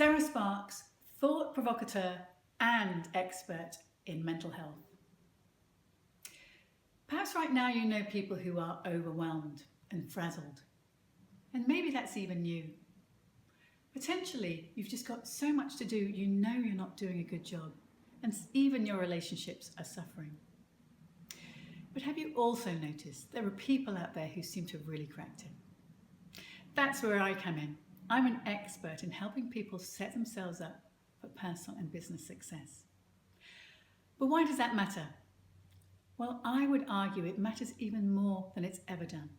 Sarah Sparks, thought provocateur and expert in mental health. Perhaps right now you know people who are overwhelmed and frazzled. And maybe that's even you. Potentially, you've just got so much to do, you know you're not doing a good job, and even your relationships are suffering. But have you also noticed there are people out there who seem to have really cracked it? That's where I come in. I'm an expert in helping people set themselves up for personal and business success. But why does that matter? Well, I would argue it matters even more than it's ever done.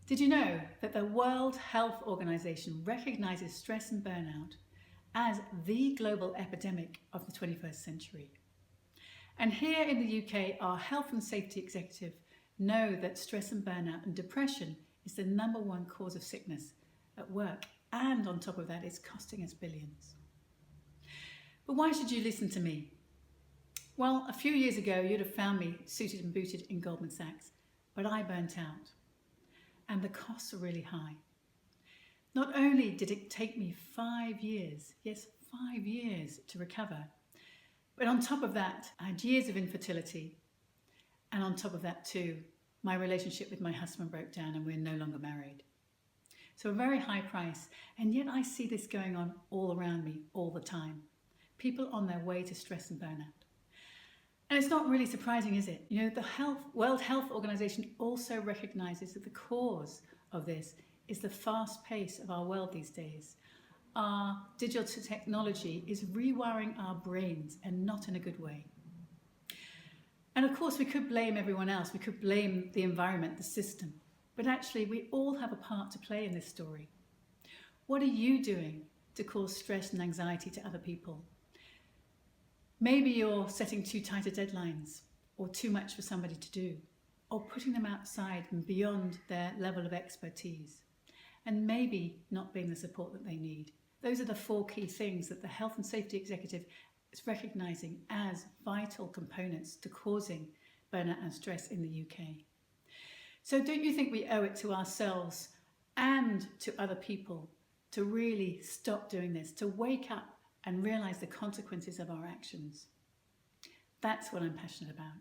Did you know that the World Health Organization recognizes stress and burnout as the global epidemic of the 21st century? And here in the UK, our health and safety executive know that stress and burnout and depression is the #1 cause of sickness at work, and on top of that, it's costing us billions. But why should you listen to me? Well, a few years ago, you'd have found me suited and booted in Goldman Sachs, but I burnt out. And the costs are really high. Not only did it take me 5 years, yes, 5 years to recover, but on top of that, I had years of infertility. And on top of that too, my relationship with my husband broke down and we're no longer married. So a very high price. And yet I see this going on all around me all the time. People on their way to stress and burnout. And it's not really surprising, is it? You know, the World Health Organization also recognizes that the cause of this is the fast pace of our world these days. Our digital technology is rewiring our brains, and not in a good way. And of course, we could blame everyone else. We could blame the environment, the system. But actually, we all have a part to play in this story. What are you doing to cause stress and anxiety to other people? Maybe you're setting too tight deadlines, or too much for somebody to do, or putting them outside and beyond their level of expertise, and maybe not being the support that they need. Those are the 4 key things that the Health and Safety Executive is recognising as vital components to causing burnout and stress in the UK. So don't you think we owe it to ourselves and to other people to really stop doing this, to wake up and realise the consequences of our actions? That's what I'm passionate about.